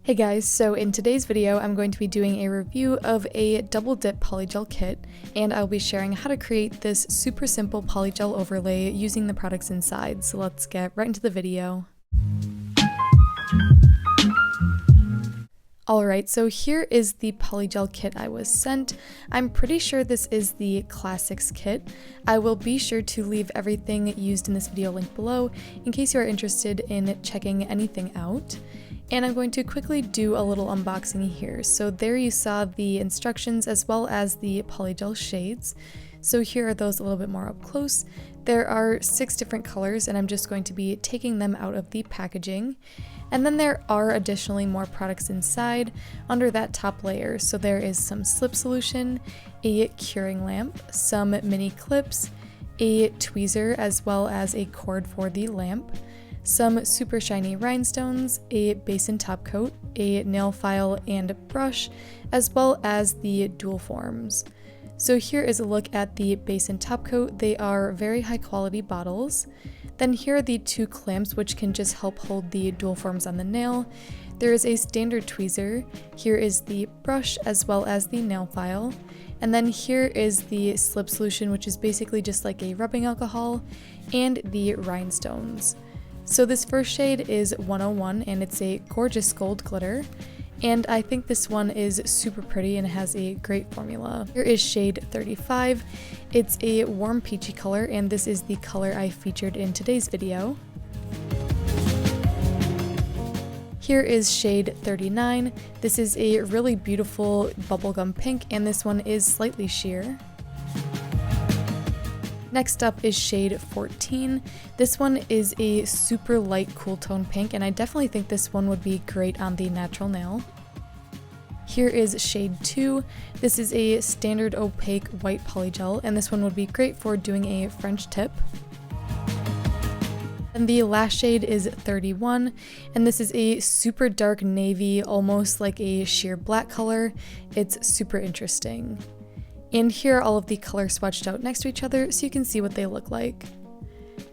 Hey guys, so in today's video I'm going to be doing a review of a double dip polygel kit, and I'll be sharing how to create this super simple polygel overlay using the products inside. So let's get right into the video. Alright, so here is the polygel kit I was sent. I'm pretty sure this is the Classics kit. I will be sure to leave everything used in this video linked below in case you are interested in checking anything out. And I'm going to quickly do a little unboxing here. So there you saw the instructions as well as the polygel shades. So here are those a little bit more up close. There are 6 different colors and I'm just going to be taking them out of the packaging. And then there are additionally more products inside under that top layer. So there is some slip solution, a curing lamp, some mini clips, a tweezer as well as a cord for the lamp, some super shiny rhinestones, a base and top coat, a nail file and brush, as well as the dual forms. So here is a look at the base and top coat. They are very high quality bottles. Then here are the 2 clamps which can just help hold the dual forms on the nail. There is a standard tweezer. Here is the brush as well as the nail file. And then here is the slip solution, which is basically just like a rubbing alcohol, and the rhinestones. So this first shade is 101 and it's a gorgeous gold glitter, and I think this one is super pretty and has a great formula. Here is shade 35. It's a warm peachy color and this is the color I featured in today's video. Here is shade 39. This is a really beautiful bubblegum pink and this one is slightly sheer. Next up is shade 14. This one is a super light cool tone pink and I definitely think this one would be great on the natural nail. Here is shade 2. This is a standard opaque white polygel and this one would be great for doing a French tip. And the last shade is 31 and this is a super dark navy, almost like a sheer black color. It's super interesting. And here are all of the colors swatched out next to each other so you can see what they look like.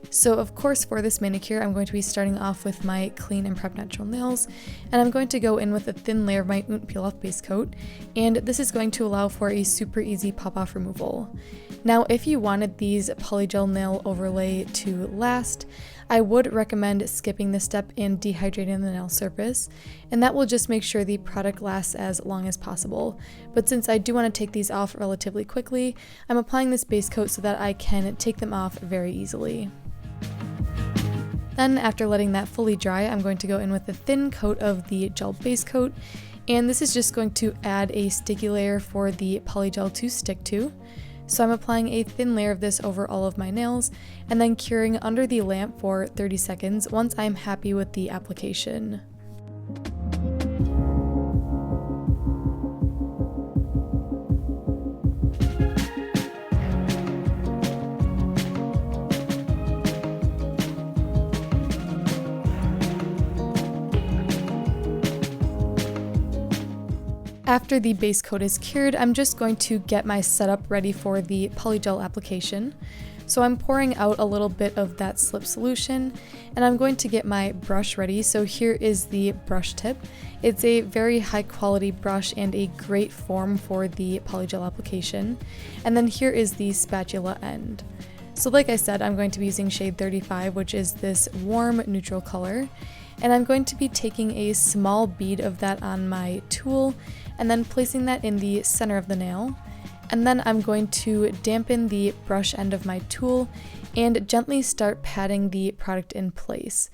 So of course for this manicure I'm going to be starting off with my clean and prep natural nails, and I'm going to go in with a thin layer of my Oont peel off base coat, and this is going to allow for a super easy pop off removal. Now if you wanted these polygel nail overlay to last, I would recommend skipping this step and dehydrating the nail surface, and that will just make sure the product lasts as long as possible. But since I do want to take these off relatively quickly, I'm applying this base coat so that I can take them off very easily. Then after letting that fully dry, I'm going to go in with a thin coat of the gel base coat, and this is just going to add a sticky layer for the polygel to stick to. So I'm applying a thin layer of this over all of my nails and then curing under the lamp for 30 seconds once I'm happy with the application. After the base coat is cured, I'm just going to get my setup ready for the polygel application. So I'm pouring out a little bit of that slip solution and I'm going to get my brush ready. So here is the brush tip. It's a very high quality brush and a great form for the polygel application. And then here is the spatula end. So like I said, I'm going to be using shade 35, which is this warm neutral color. And I'm going to be taking a small bead of that on my tool and then placing that in the center of the nail. And then I'm going to dampen the brush end of my tool and gently start patting the product in place.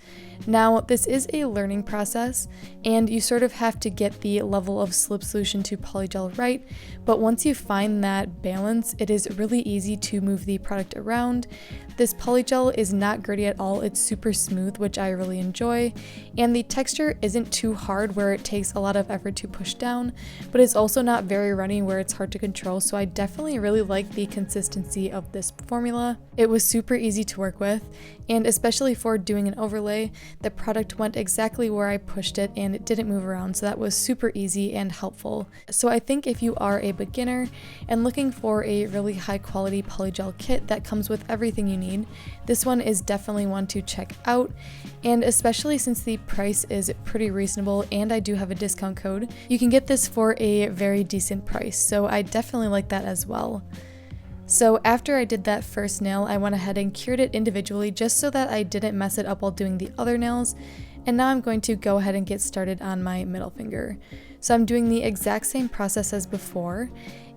Now, this is a learning process and you sort of have to get the level of slip solution to polygel right, but once you find that balance, it is really easy to move the product around. This polygel is not gritty at all, it's super smooth, which I really enjoy, and the texture isn't too hard where it takes a lot of effort to push down, but it's also not very runny where it's hard to control, so I definitely really like the consistency of this formula. It was super easy to work with, and especially for doing an overlay, the product went exactly where I pushed it and it didn't move around, so that was super easy and helpful. So I think if you are a beginner and looking for a really high quality polygel kit that comes with everything you need, this one is definitely one to check out, and especially since the price is pretty reasonable and I do have a discount code, you can get this for a very decent price, so I definitely like that as well. So after I did that first nail, I went ahead and cured it individually just so that I didn't mess it up while doing the other nails. And now I'm going to go ahead and get started on my middle finger. So I'm doing the exact same process as before.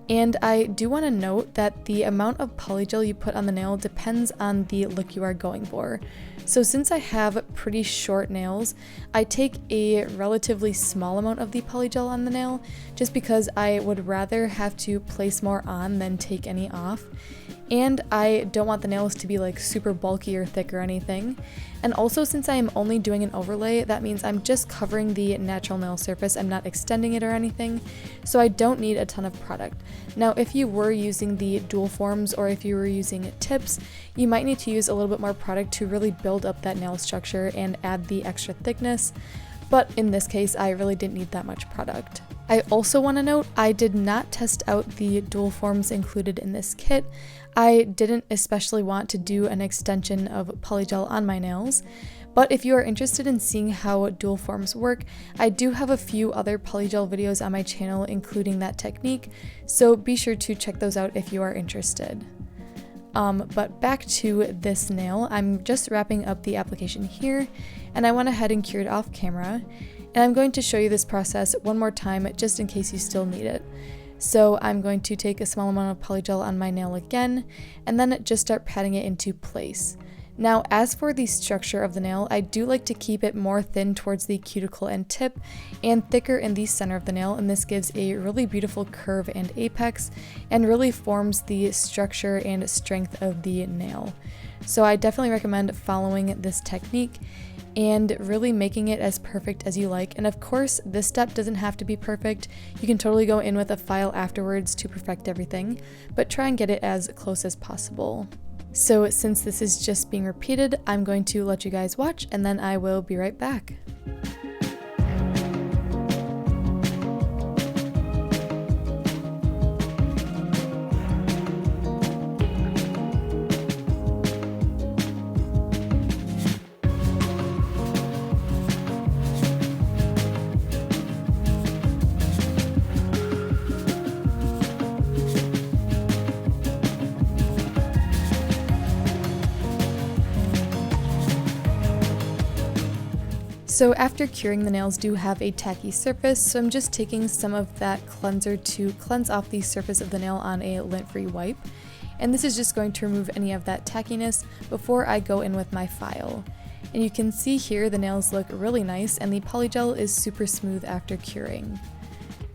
And I do want to note that the amount of polygel you put on the nail depends on the look you are going for. So since I have pretty short nails, I take a relatively small amount of the polygel on the nail just because I would rather have to place more on than take any off. And I don't want the nails to be like super bulky or thick or anything. And also, since I am only doing an overlay, that means I'm just covering the natural nail surface. I'm not extending it or anything, so I don't need a ton of product. Now, if you were using the dual forms or if you were using tips, you might need to use a little bit more product to really build up that nail structure and add the extra thickness. But in this case, I really didn't need that much product. I also want to note, I did not test out the dual forms included in this kit. I didn't especially want to do an extension of polygel on my nails, but if you are interested in seeing how dual forms work, I do have a few other polygel videos on my channel including that technique, so be sure to check those out if you are interested. But back to this nail, I'm just wrapping up the application here, and I went ahead and cured off camera, and I'm going to show you this process one more time just in case you still need it. So I'm going to take a small amount of polygel on my nail again, and then just start patting it into place. Now, as for the structure of the nail, I do like to keep it more thin towards the cuticle and tip, and thicker in the center of the nail, and this gives a really beautiful curve and apex, and really forms the structure and strength of the nail. So I definitely recommend following this technique and really making it as perfect as you like. And of course, this step doesn't have to be perfect. You can totally go in with a file afterwards to perfect everything, but try and get it as close as possible. So since this is just being repeated, I'm going to let you guys watch and then I will be right back. So after curing, the nails do have a tacky surface, so I'm just taking some of that cleanser to cleanse off the surface of the nail on a lint-free wipe. And this is just going to remove any of that tackiness before I go in with my file. And you can see here the nails look really nice and the polygel is super smooth after curing.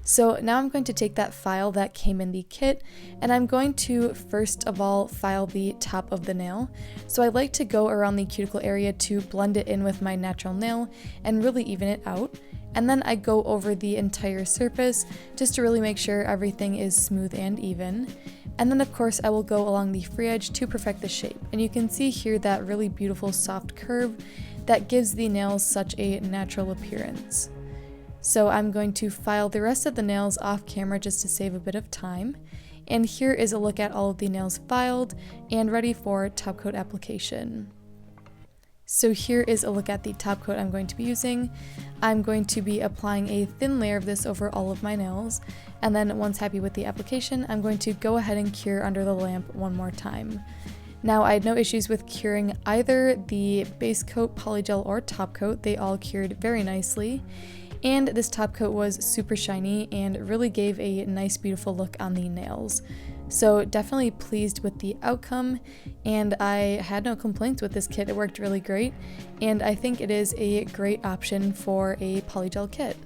So now I'm going to take that file that came in the kit, and I'm going to first of all file the top of the nail. So I like to go around the cuticle area to blend it in with my natural nail and really even it out. And then I go over the entire surface just to really make sure everything is smooth and even. And then of course I will go along the free edge to perfect the shape. And you can see here that really beautiful soft curve that gives the nails such a natural appearance. So I'm going to file the rest of the nails off camera just to save a bit of time. And here is a look at all of the nails filed and ready for top coat application. So here is a look at the top coat I'm going to be using. I'm going to be applying a thin layer of this over all of my nails, and then once happy with the application, I'm going to go ahead and cure under the lamp one more time. Now, I had no issues with curing either the base coat, polygel, or top coat. They all cured very nicely. And this top coat was super shiny and really gave a nice, beautiful look on the nails. So definitely pleased with the outcome, and I had no complaints with this kit. It worked really great, and I think it is a great option for a polygel kit.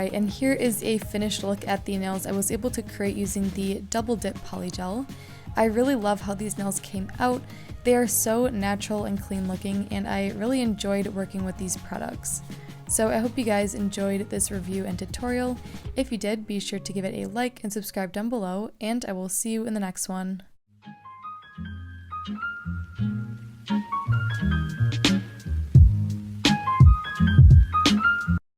Alright, and here is a finished look at the nails I was able to create using the Double Dip Polygel. I really love how these nails came out. They are so natural and clean looking, and I really enjoyed working with these products. So I hope you guys enjoyed this review and tutorial. If you did, be sure to give it a like and subscribe down below, and I will see you in the next one.